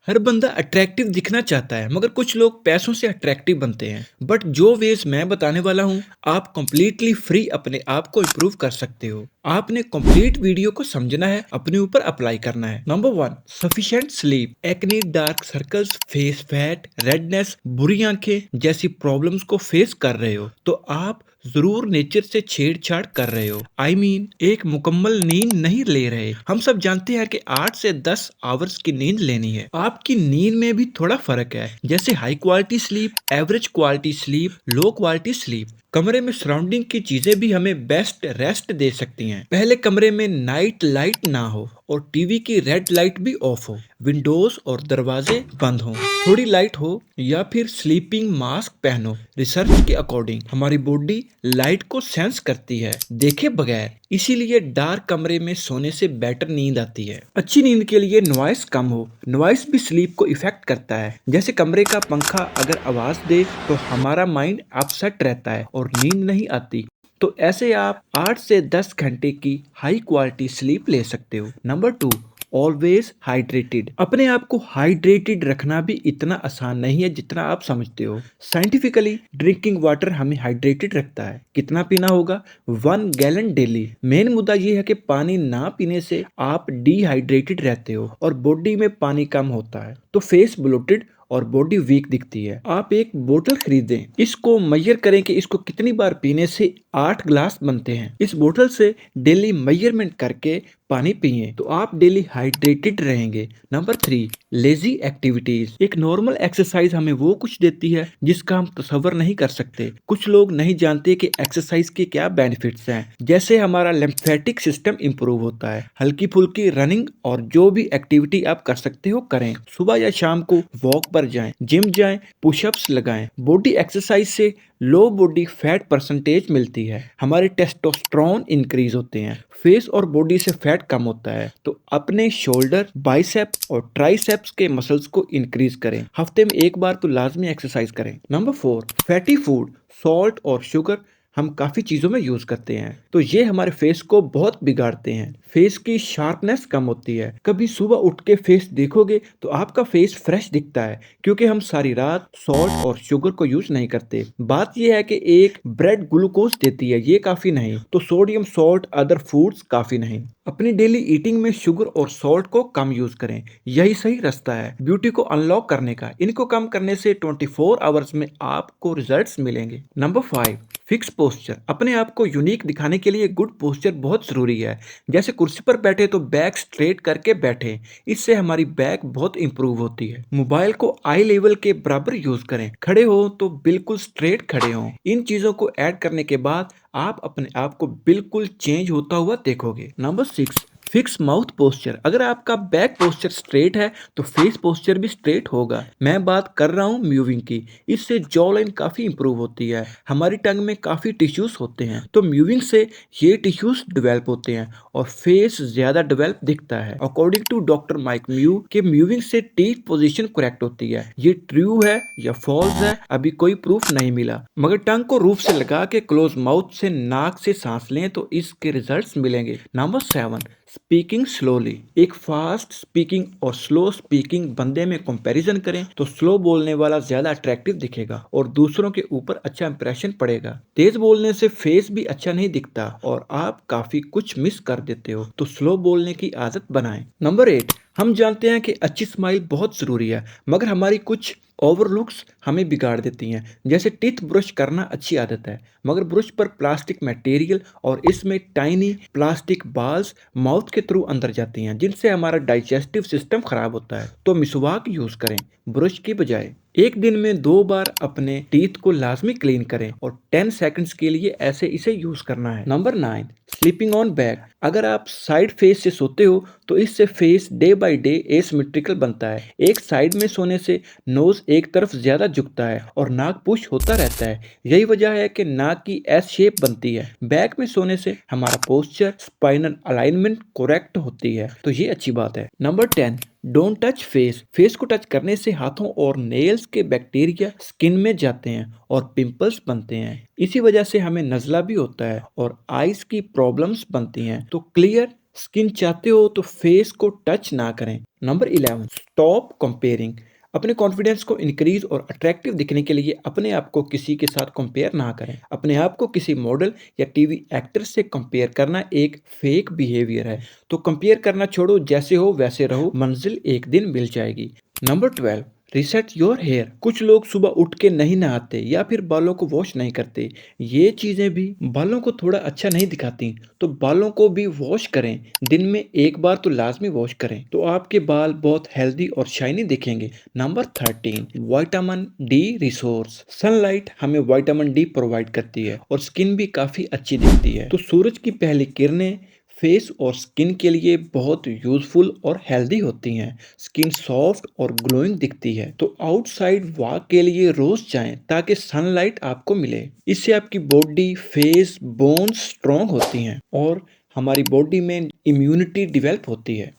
हर बंदा अट्रैक्टिव दिखना चाहता है मगर कुछ लोग पैसों से अट्रैक्टिव बनते हैं। बट जो वेज मैं बताने वाला हूँ, आप कंप्लीटली फ्री अपने आप को इम्प्रूव कर सकते हो। आपने कंप्लीट वीडियो को समझना है, अपने ऊपर अप्लाई करना है। Number 1, sufficient sleep. Acne, dark circles, face fat, redness, बुरी आंखें जैसी प्रॉब्लम्स को फेस कर रहे हो तो आप जरूर नेचर से छेड़छाड़ कर रहे हो। आई मीन एक मुकम्मल नींद नहीं ले रहे। हम सब जानते हैं कि 8 से 10 आवर्स की नींद लेनी है। आपकी नींद में भी थोड़ा फर्क है, जैसे high quality sleep, average quality sleep, low quality sleep. कमरे में सराउंडिंग की चीजें भी हमें बेस्ट रेस्ट दे सकती हैं। पहले कमरे में नाइट लाइट ना हो और टीवी की रेड लाइट भी ऑफ हो, विंडोज और दरवाजे बंद हो, थोड़ी लाइट हो या फिर स्लीपिंग मास्क पहनो। रिसर्च के अकॉर्डिंग हमारी बॉडी लाइट को सेंस करती है देखे बगैर, इसीलिए डार्क कमरे में सोने से बेटर नींद आती है। अच्छी नींद के लिए नॉइस कम हो। नॉइस भी स्लीप को इफेक्ट करता है। जैसे कमरे का पंखा अगर आवाज दे तो हमारा माइंड अपसेट रहता है और नींद नहीं आती। तो ऐसे आप 8 से 10 घंटे की हाई क्वालिटी स्लीप ले सकते हो। Number 2, always hydrated. अपने आप को हाइड्रेटेड रखना भी इतना आसान नहीं है जितना आप समझते हो। साइंटिफिकली ड्रिंकिंग वाटर हमें हाइड्रेटेड रखता है। कितना पीना होगा? 1 गैलन डेली। मेन मुद्दा ये है कि पानी ना पीने से आप डिहाइड्रेटेड रहते हो और बॉडी में पानी कम होता है, तो फेस ब्लोटेड और बॉडी वीक दिखती है। आप एक बोतल खरीदें, इसको मेजर करें कि इसको कितनी बार पीने से 8 ग्लास बनते हैं। इस बोतल से डेली मेजरमेंट करके पानी पिए तो आप डेली हाइड्रेटेड रहेंगे। Number 3, lazy activities. एक नॉर्मल एक्सरसाइज हमें वो कुछ देती है जिसका हम तस्वर नहीं कर सकते। कुछ लोग नहीं जानते कि एक्सरसाइज के क्या बेनिफिट्स हैं। जैसे हमारा लिम्फेटिक सिस्टम इंप्रूव होता है। हल्की फुल्की रनिंग और जो भी एक्टिविटी आप कर सकते हो करें। सुबह या शाम को वॉक पर जाएं, जिम जाएं, पुशअप्स लगाएं। बॉडी एक्सरसाइज से लो बॉडी फैट परसेंटेज मिलती है। हमारे टेस्टोस्टेरोन इंक्रीज होते हैं। फेस और बॉडी से फैट कम होता है। तो अपने शोल्डर, बाइसेप और ट्राइसेप्स के मसल्स को इंक्रीज करें। हफ्ते में एक बार तो लाजमी एक्सरसाइज करें। Number 4, fatty food. सॉल्ट और शुगर हम काफी चीजों में यूज करते हैं तो ये हमारे फेस को बहुत बिगाड़ते हैं। फेस की शार्पनेस कम होती है। कभी सुबह उठ के फेस देखोगे तो आपका फेस फ्रेश दिखता है क्योंकि हम सारी रात सॉल्ट और शुगर को यूज नहीं करते। बात यह है कि एक ब्रेड ग्लूकोज देती है, ये काफी नहीं, तो सोडियम, सॉल्ट, अदर फूड्स काफी नहीं। अपनी डेली ईटिंग में शुगर और सॉल्ट को कम यूज करें, यही सही रास्ता है ब्यूटी को अनलॉक करने का। इनको कम करने से 24 आवर्स में आपको रिजल्ट्स मिलेंगे। Number 5, fix posture. अपने आप को यूनिक दिखाने के लिए गुड पोस्चर बहुत जरूरी है। जैसे कुर्सी पर बैठे तो बैक स्ट्रेट करके बैठे, इससे हमारी बैक बहुत इंप्रूव होती है। मोबाइल को आई लेवल के बराबर यूज करें। खड़े हो तो बिल्कुल स्ट्रेट खड़े हो। इन चीजों को ऐड करने के बाद आप अपने आप को बिल्कुल चेंज होता हुआ देखोगे। Number 6, fix mouth posture. अगर आपका बैक पोस्चर स्ट्रेट है तो फेस पोस्चर भी स्ट्रेट होगा। मैं बात कर रहा हूँ म्यूविंग की, इससे जॉ लाइन काफी इंप्रूव होती है। हमारी टंग में काफी टिश्यूज होते हैं तो म्यूविंग से ये टिश्यूज डेवलप होते हैं और फेस ज्यादा डेवलप दिखता है। According to doctor Mike Mew के म्यूविंग से टीथ पोजीशन करेक्ट होती है। ये ट्रू है या फॉल्स है अभी कोई प्रूफ नहीं मिला, मगर टंग को रूफ से लगा के क्लोज माउथ से नाक से सांस लें तो इसके रिजल्ट्स मिलेंगे। Number 7, speaking slowly. एक फास्ट स्पीकिंग और स्लो स्पीकिंग बंदे में कंपैरिजन करें तो स्लो बोलने वाला ज्यादा अट्रैक्टिव दिखेगा और दूसरों के ऊपर अच्छा इंप्रेशन पड़ेगा। तेज बोलने से फेस भी अच्छा नहीं दिखता और आप काफी कुछ मिस कर देते हो, तो स्लो बोलने की आदत बनाएं। नंबर 8, हम जानते हैं कि अच्छी स्माइल बहुत जरूरी है मगर हमारी कुछ ओवरलुक्स हमें बिगाड़ देती हैं। जैसे टीथ ब्रश करना अच्छी आदत है मगर ब्रश पर प्लास्टिक मटेरियल और इसमें टाइनी प्लास्टिक बाल्स माउथ के थ्रू अंदर जाती हैं जिनसे हमारा डाइजेस्टिव सिस्टम खराब होता है। तो मिसवाक यूज करें ब्रश की बजाय। एक दिन में 2 बार अपने टीथ को लाजमी क्लीन करें और 10 सेकंड्स के लिए ऐसे इसे यूज करना है। Number 9, sleeping on back. अगर आप साइड फेस से सोते हो तो इससे face day by day asymmetrical बनता है। एक साइड में सोने से नोज एक तरफ ज्यादा झुकता है और नाक पुश होता रहता है। यही वजह है कि नाक की एस शेप बनती है। बैक में सोने से हमारा पोस्चर, स्पाइनल अलाइनमेंट करेक्ट होती है, तो ये अच्छी बात है। Number 10, don't touch face. Face को टच करने से हाथों और नेल्स के बैक्टीरिया स्किन में जाते हैं और पिंपल्स बनते हैं। इसी वजह से हमें नजला भी होता है और आईज की प्रॉब्लम्स बनती हैं। तो क्लियर स्किन चाहते हो तो फेस को टच ना करें। Number 11, stop comparing. अपने कॉन्फिडेंस को इंक्रीज और अट्रैक्टिव दिखने के लिए अपने आप को किसी के साथ कंपेयर ना करें। अपने आप को किसी मॉडल या टीवी एक्टर से कंपेयर करना एक फेक बिहेवियर है। तो कंपेयर करना छोड़ो, जैसे हो वैसे रहो, मंजिल एक दिन मिल जाएगी। Number 12, reset your hair. कुछ लोग सुबह उठ के नहीं नहाते या फिर बालों को वॉश नहीं करते। ये चीजें भी बालों को थोड़ा अच्छा नहीं दिखाती। तो बालों को भी वॉश करें, दिन में एक बार तो लाजमी वॉश करें, तो आपके बाल बहुत हेल्दी और शाइनी दिखेंगे। Number 13, vitamin D resource. Sunlight हमें विटामिन डी प्रोवाइड करती है और स्किन भी काफी अच्छी दिखती है। तो सूरज की पहली किरणें फेस और स्किन के लिए बहुत यूजफुल और हेल्दी होती हैं। स्किन सॉफ्ट और ग्लोइंग दिखती है। तो आउटसाइड वॉक के लिए रोज जाएं ताकि सनलाइट आपको मिले। इससे आपकी बॉडी, फेस, बोन्स स्ट्रॉन्ग होती हैं और हमारी बॉडी में इम्यूनिटी डेवलप होती है।